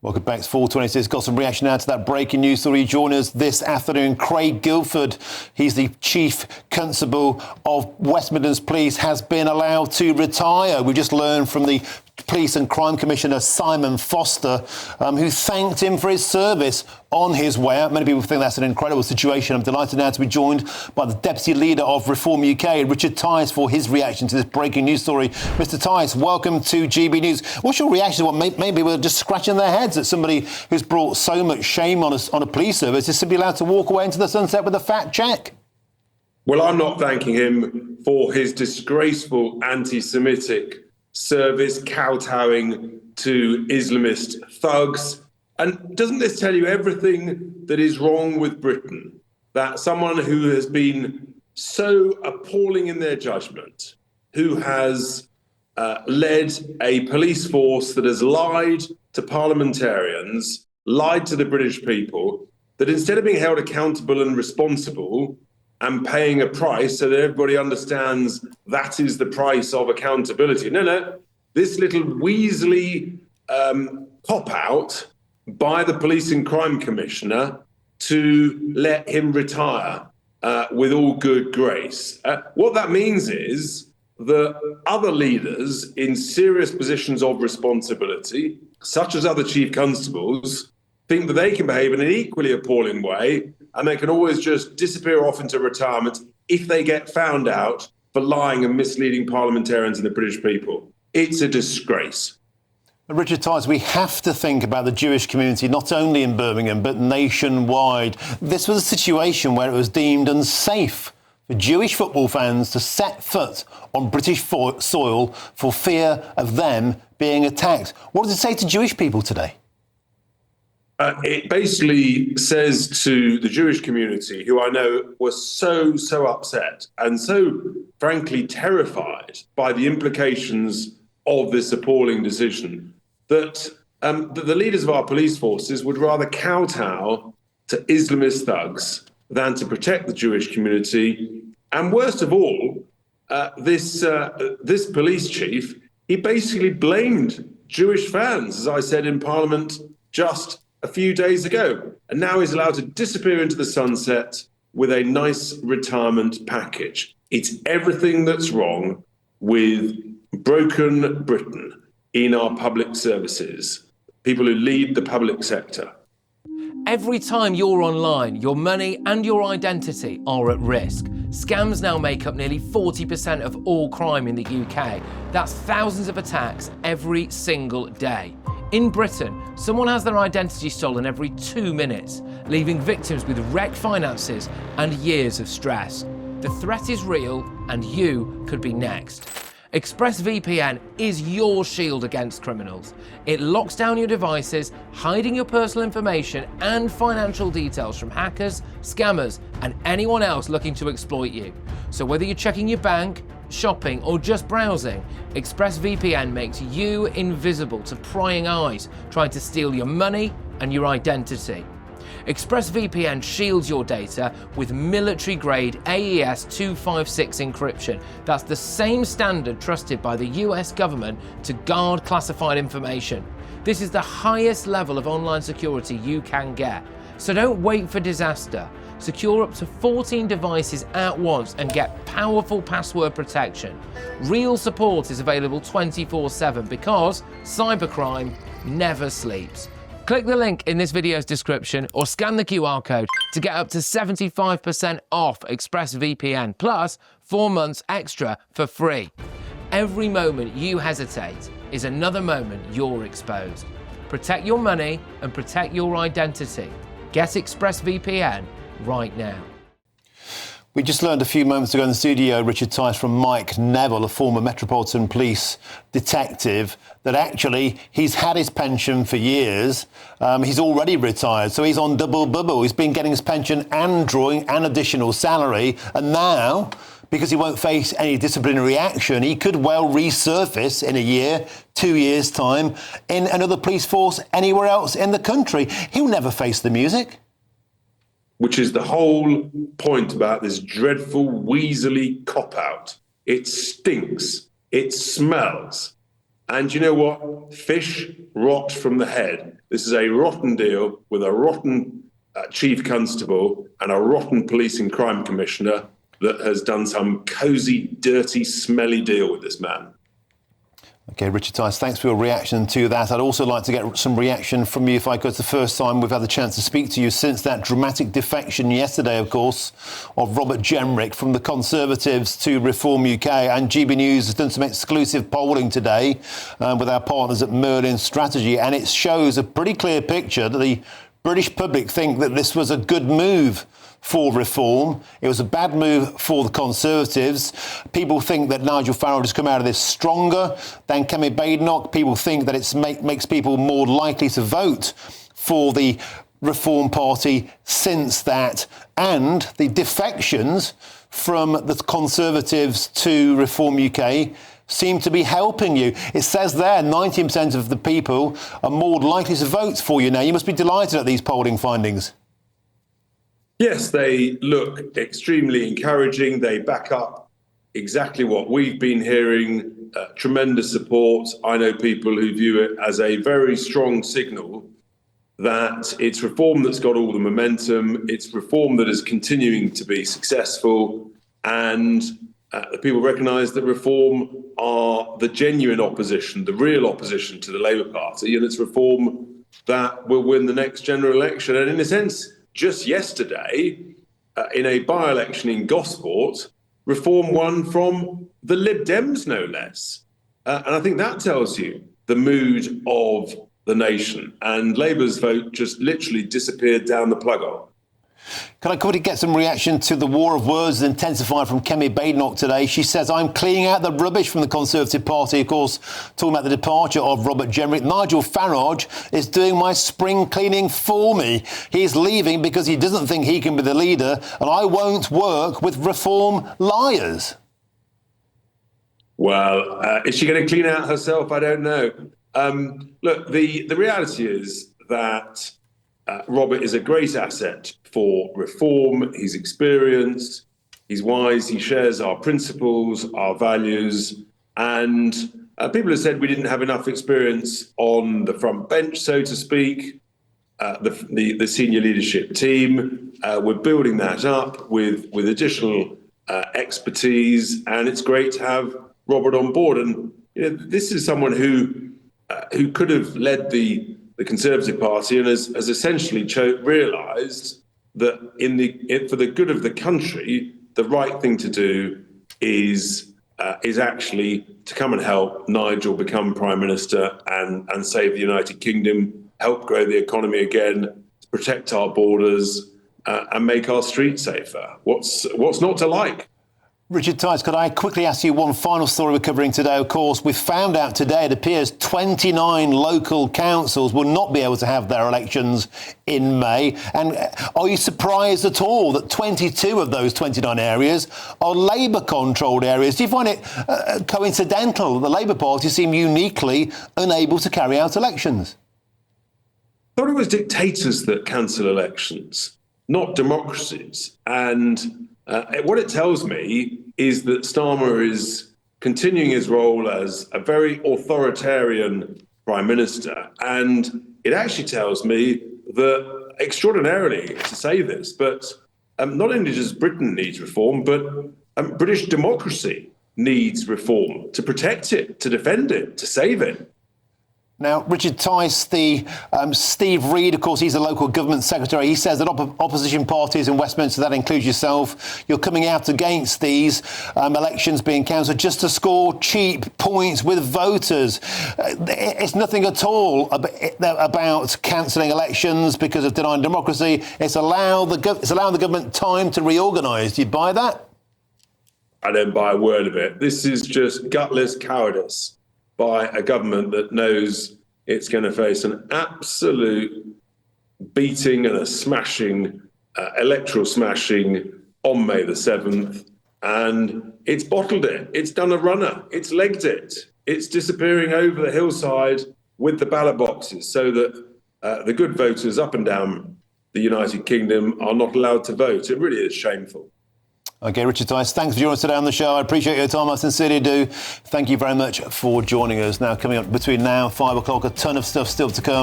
Welcome back to 426. Got some reaction now to that breaking news story. Join us this afternoon. Craig Guildford, he's the Chief Constable of West Midlands Police, has been allowed to retire. We just learned from the Police and Crime Commissioner Simon Foster, who thanked him for his service on his way out. Many people think that's an incredible situation. I'm delighted now to be joined by the Deputy Leader of Reform UK, Ricahrd Tice, for his reaction to this breaking news story. Mr. Tice, welcome to GB News. What's your reaction to what maybe we're just scratching their heads at somebody who's brought so much shame on us on a police service is simply allowed to walk away into the sunset with a fat cheque? Well, I'm not thanking him for his disgraceful anti-Semitic service, kowtowing to Islamist thugs. And doesn't this tell you everything that is wrong with Britain? That someone who has been so appalling in their judgment, who has led a police force that has lied to parliamentarians, lied to the British people, that instead of being held accountable and responsible and paying a price so that everybody understands that is the price of accountability. No. This little Weasley cop-out by the Police and Crime Commissioner to let him retire with all good grace. What that means is that other leaders in serious positions of responsibility, such as other chief constables, think that they can behave in an equally appalling way, and they can always just disappear off into retirement if they get found out for lying and misleading parliamentarians and the British people. It's a disgrace. Ricahrd Tice, we have to think about the Jewish community, not only in Birmingham, but nationwide. This was a situation where it was deemed unsafe for Jewish football fans to set foot on British soil for fear of them being attacked. What does it say to Jewish people today? It basically says to the Jewish community, who I know was so upset and so, frankly, terrified by the implications of this appalling decision, that the leaders of our police forces would rather kowtow to Islamist thugs than to protect the Jewish community. And worst of all, this police chief, he basically blamed Jewish fans, as I said in Parliament just a few days ago, and now he's allowed to disappear into the sunset with a nice retirement package. It's everything that's wrong with broken Britain in our public services, people who lead the public sector. Every time you're online, your money and your identity are at risk. Scams now make up nearly 40% of all crime in the UK. That's thousands of attacks every single day. In Britain, someone has their identity stolen every 2 minutes, leaving victims with wrecked finances and years of stress. The threat is real, and you could be next. ExpressVPN is your shield against criminals. It locks down your devices, hiding your personal information and financial details from hackers, scammers, and anyone else looking to exploit you. So whether you're checking your bank, shopping, or just browsing, ExpressVPN makes you invisible to prying eyes trying to steal your money and your identity. ExpressVPN shields your data with military-grade AES 256 encryption. That's the same standard trusted by the US government to guard classified information. This is the highest level of online security you can get. So don't wait for disaster. Secure up to 14 devices at once and get powerful password protection. Real support is available 24/7 because cybercrime never sleeps. Click the link in this video's description or scan the QR code to get up to 75% off ExpressVPN plus 4 months extra for free. Every moment you hesitate is another moment you're exposed. Protect your money and protect your identity. Get ExpressVPN right now. We just learned a few moments ago in the studio, Ricahrd Tice, from Mike Neville, a former Metropolitan Police detective, that actually he's had his pension for years. He's already retired, so he's on double bubble. He's been getting his pension and drawing an additional salary. And now, because he won't face any disciplinary action, he could well resurface in a year, 2 years' time, in another police force anywhere else in the country. He'll never face the music. Which is the whole point about this dreadful Weasley cop-out. It stinks. It smells. And you know what? Fish rot from the head. This is a rotten deal with a rotten chief constable and a rotten police and crime commissioner that has done some cosy, dirty, smelly deal with this man. OK, Richard Tice, thanks for your reaction to that. I'd also like to get some reaction from you, if I could. It's the first time we've had the chance to speak to you since that dramatic defection yesterday, of course, of Robert Jenrick from the Conservatives to Reform UK. And GB News has done some exclusive polling today with our partners at Merlin Strategy, and it shows a pretty clear picture that the British public think that this was a good move for Reform. It was a bad move for the Conservatives. People think that Nigel Farage has come out of this stronger than Kemi Badenoch. People think that it makes people more likely to vote for the Reform Party since that. And the defections from the Conservatives to Reform UK seem to be helping you. It says there 19% of the people are more likely to vote for you now. You must be delighted at these polling findings. Yes, they look extremely encouraging. They back up exactly what we've been hearing, tremendous support. I know people who view it as a very strong signal that it's Reform that's got all the momentum, it's Reform that is continuing to be successful, and people recognise that Reform are the genuine opposition, the real opposition to the Labour Party, and it's Reform that will win the next general election. And in a sense, just yesterday, in a by-election in Gosport, Reform won from the Lib Dems, no less. And I think that tells you the mood of the nation. And Labour's vote just literally disappeared down the plug hole. Can I quickly get some reaction to the war of words that intensified from Kemi Badenoch today? She says, I'm cleaning out the rubbish from the Conservative Party. Of course, talking about the departure of Robert Jenrick. Nigel Farage is doing my spring cleaning for me. He's leaving because he doesn't think he can be the leader, and I won't work with Reform liars. Well, is she going to clean out herself? I don't know. Look, the reality is that Robert is a great asset for Reform. He's experienced, he's wise, he shares our principles, our values, and people have said we didn't have enough experience on the front bench, so to speak. The senior leadership team, we're building that up with additional expertise, and it's great to have Robert on board. And you know, this is someone who could have led the Conservative Party and has essentially realised that for the good of the country, the right thing to do is actually to come and help Nigel become Prime Minister and save the United Kingdom, help grow the economy again, protect our borders, and make our streets safer. What's not to like? Richard Tice, could I quickly ask you one final story we're covering today? Of course, we found out today it appears 29 local councils will not be able to have their elections in May. And are you surprised at all that 22 of those 29 areas are Labour-controlled areas? Do you find it coincidental that the Labour Party seem uniquely unable to carry out elections? I thought it was dictators that cancel elections, not democracies. And what it tells me is that Starmer is continuing his role as a very authoritarian Prime Minister. And it actually tells me that, extraordinarily to say this, but not only does Britain need reform, but British democracy needs reform to protect it, to defend it, to save it. Now, Richard Tice, Steve Reid, of course, he's the local government secretary. He says that opposition parties in Westminster, that includes yourself, you're coming out against these elections being cancelled just to score cheap points with voters. It's nothing at all about cancelling elections because of denying democracy. It's allowing the government time to reorganise. Do you buy that? I don't buy a word of it. This is just gutless cowardice by a government that knows it's going to face an absolute beating and a smashing, electoral smashing on May the 7th. And it's bottled it. It's done a runner. It's legged it. It's disappearing over the hillside with the ballot boxes so that the good voters up and down the United Kingdom are not allowed to vote. It really is shameful. OK, Richard Tice, thanks for joining us today on the show. I appreciate your time. I sincerely do. Thank you very much for joining us. Now, coming up between now and 5 o'clock, a ton of stuff still to come.